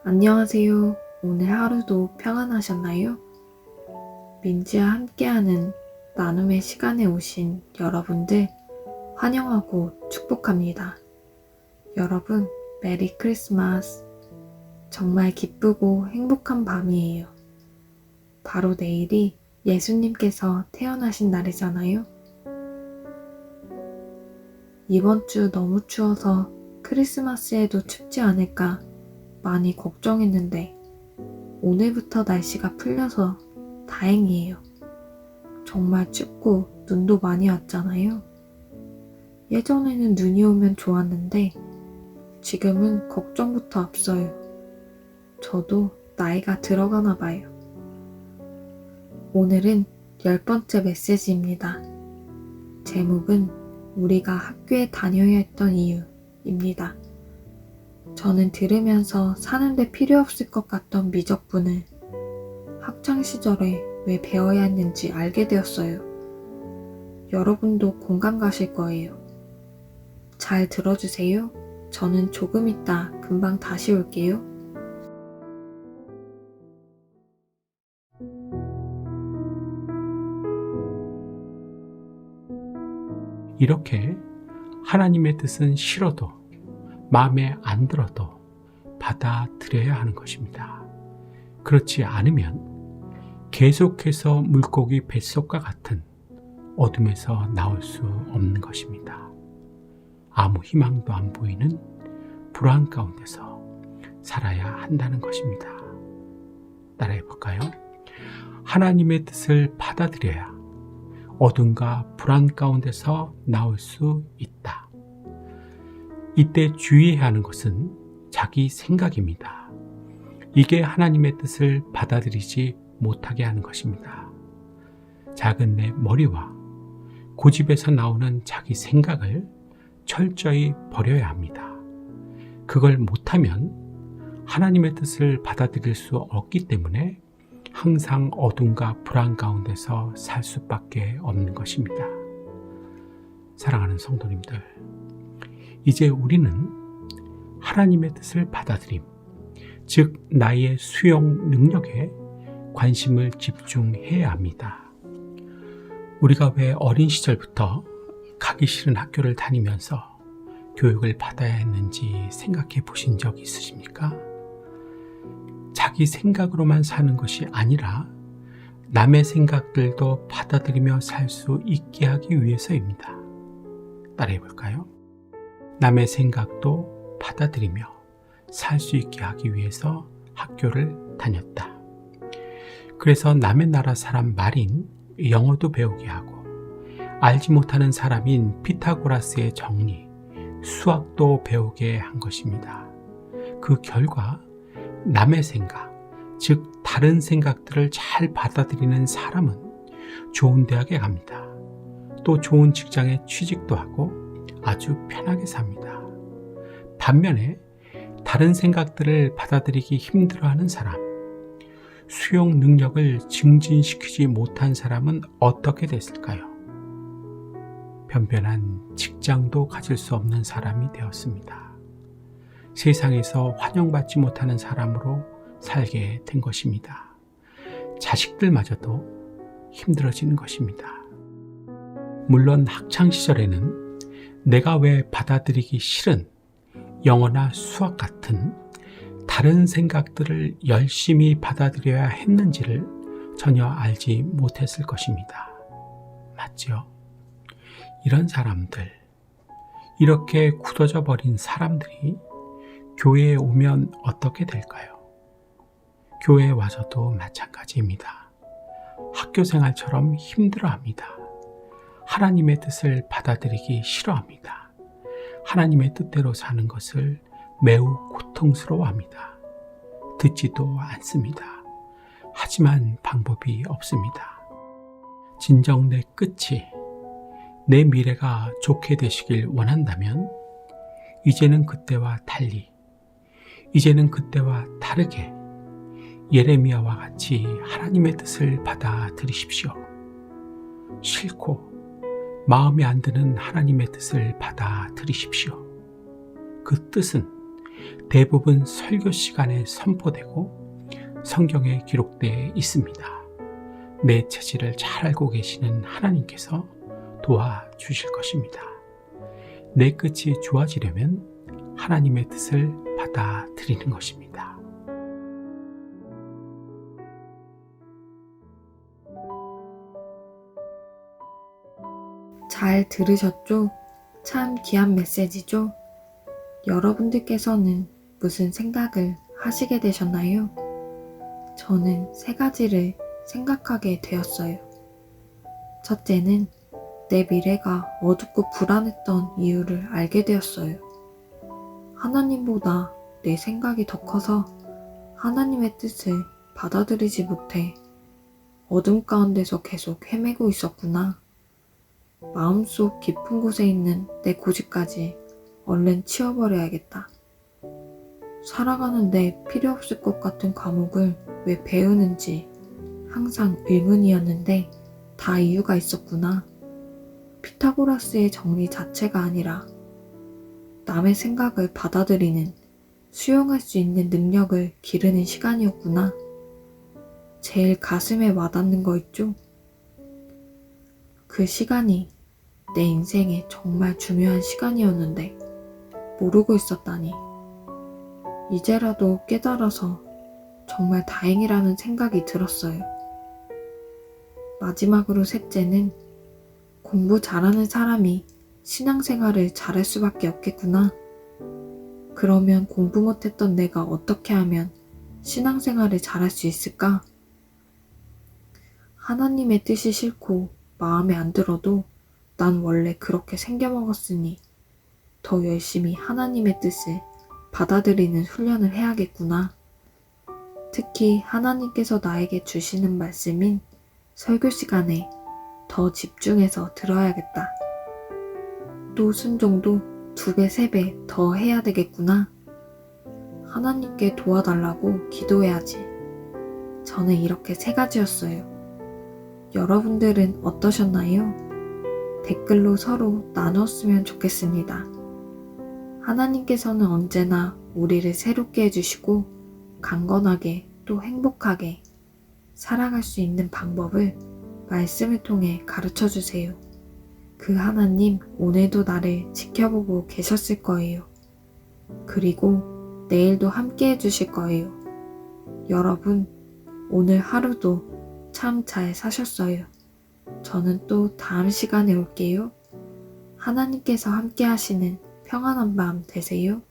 안녕하세요. 오늘 하루도 평안하셨나요? 민지와 함께하는 나눔의 시간에 오신 여러분들 환영하고 축복합니다. 여러분, 메리 크리스마스. 정말 기쁘고 행복한 밤이에요. 바로 내일이 예수님께서 태어나신 날이잖아요. 이번 주 너무 추워서 크리스마스에도 춥지 않을까 많이 걱정했는데 오늘부터 날씨가 풀려서 다행이에요. 정말 춥고 눈도 많이 왔잖아요. 예전에는 눈이 오면 좋았는데 지금은 걱정부터 앞서요. 저도 나이가 들어가나 봐요. 오늘은 10번째 메시지입니다. 제목은 우리가 학교에 다녀야 했던 이유입니다. 저는 들으면서 사는데 필요 없을 것 같던 미적분을 학창시절에 왜 배워야 했는지 알게 되었어요. 여러분도 공감 가실 거예요. 잘 들어주세요. 저는 조금 있다 금방 다시 올게요. 이렇게 하나님의 뜻은 싫어도 마음에 안 들어도 받아들여야 하는 것입니다. 그렇지 않으면 계속해서 물고기 뱃속과 같은 어둠에서 나올 수 없는 것입니다. 아무 희망도 안 보이는 불안 가운데서 살아야 한다는 것입니다. 따라해 볼까요? 하나님의 뜻을 받아들여야 어둠과 불안 가운데서 나올 수 있다. 이때 주의해야 하는 것은 자기 생각입니다. 이게 하나님의 뜻을 받아들이지 못하게 하는 것입니다. 작은 내 머리와 고집에서 나오는 자기 생각을 철저히 버려야 합니다. 그걸 못하면 하나님의 뜻을 받아들일 수 없기 때문에 항상 어둠과 불안 가운데서 살 수밖에 없는 것입니다. 사랑하는 성도님들, 이제 우리는 하나님의 뜻을 받아들임, 즉 나의 수용 능력에 관심을 집중해야 합니다. 우리가 왜 어린 시절부터 가기 싫은 학교를 다니면서 교육을 받아야 했는지 생각해 보신 적 있으십니까? 자기 생각으로만 사는 것이 아니라 남의 생각들도 받아들이며 살 수 있게 하기 위해서입니다. 따라해 볼까요? 남의 생각도 받아들이며 살 수 있게 하기 위해서 학교를 다녔다. 그래서 남의 나라 사람 말인 영어도 배우게 하고 알지 못하는 사람인 피타고라스의 정리, 수학도 배우게 한 것입니다. 그 결과 남의 생각, 즉 다른 생각들을 잘 받아들이는 사람은 좋은 대학에 갑니다. 또 좋은 직장에 취직도 하고 아주 편하게 삽니다. 반면에 다른 생각들을 받아들이기 힘들어하는 사람, 수용 능력을 증진시키지 못한 사람은 어떻게 됐을까요? 변변한 직장도 가질 수 없는 사람이 되었습니다. 세상에서 환영받지 못하는 사람으로 살게 된 것입니다. 자식들마저도 힘들어지는 것입니다. 물론 학창시절에는 내가 왜 받아들이기 싫은 영어나 수학 같은 다른 생각들을 열심히 받아들여야 했는지를 전혀 알지 못했을 것입니다. 맞죠? 이런 사람들, 이렇게 굳어져 버린 사람들이 교회에 오면 어떻게 될까요? 교회에 와서도 마찬가지입니다. 학교 생활처럼 힘들어합니다. 하나님의 뜻을 받아들이기 싫어합니다. 하나님의 뜻대로 사는 것을 매우 고통스러워합니다. 듣지도 않습니다. 하지만 방법이 없습니다. 진정 내 끝이, 내 미래가 좋게 되시길 원한다면 이제는 그때와 달리, 이제는 그때와 다르게 예레미야와 같이 하나님의 뜻을 받아들이십시오. 싫고 마음에 안 드는 하나님의 뜻을 받아들이십시오. 그 뜻은 대부분 설교 시간에 선포되고 성경에 기록되어 있습니다. 내 체질을 잘 알고 계시는 하나님께서 도와주실 것입니다. 내 끝이 좋아지려면 하나님의 뜻을 받아들이는 것입니다. 잘 들으셨죠? 참 귀한 메시지죠? 여러분들께서는 무슨 생각을 하시게 되셨나요? 저는 3가지를 생각하게 되었어요. 첫째는 내 미래가 어둡고 불안했던 이유를 알게 되었어요. 하나님보다 내 생각이 더 커서 하나님의 뜻을 받아들이지 못해 어둠 가운데서 계속 헤매고 있었구나. 마음속 깊은 곳에 있는 내 고집까지 얼른 치워버려야겠다. 살아가는데 필요 없을 것 같은 과목을 왜 배우는지 항상 의문이었는데 다 이유가 있었구나. 피타고라스의 정리 자체가 아니라 남의 생각을 받아들이는, 수용할 수 있는 능력을 기르는 시간이었구나. 제일 가슴에 와닿는 거 있죠? 그 시간이 내 인생에 정말 중요한 시간이었는데 모르고 있었다니. 이제라도 깨달아서 정말 다행이라는 생각이 들었어요. 마지막으로 셋째는 공부 잘하는 사람이 신앙생활을 잘할 수밖에 없겠구나. 그러면 공부 못했던 내가 어떻게 하면 신앙생활을 잘할 수 있을까? 하나님의 뜻이 싫고 마음에 안 들어도 난 원래 그렇게 생겨먹었으니 더 열심히 하나님의 뜻을 받아들이는 훈련을 해야겠구나. 특히 하나님께서 나에게 주시는 말씀인 설교 시간에 더 집중해서 들어야겠다. 또 순종도 2배, 3배 더 해야 되겠구나. 하나님께 도와달라고 기도해야지. 저는 이렇게 3가지였어요. 여러분들은 어떠셨나요? 댓글로 서로 나눴으면 좋겠습니다. 하나님께서는 언제나 우리를 새롭게 해주시고 강건하게 또 행복하게 살아갈 수 있는 방법을 말씀을 통해 가르쳐 주세요. 그 하나님 오늘도 나를 지켜보고 계셨을 거예요. 그리고 내일도 함께 해주실 거예요. 여러분, 오늘 하루도 참 잘 사셨어요. 저는 또 다음 시간에 올게요. 하나님께서 함께 하시는 평안한 밤 되세요.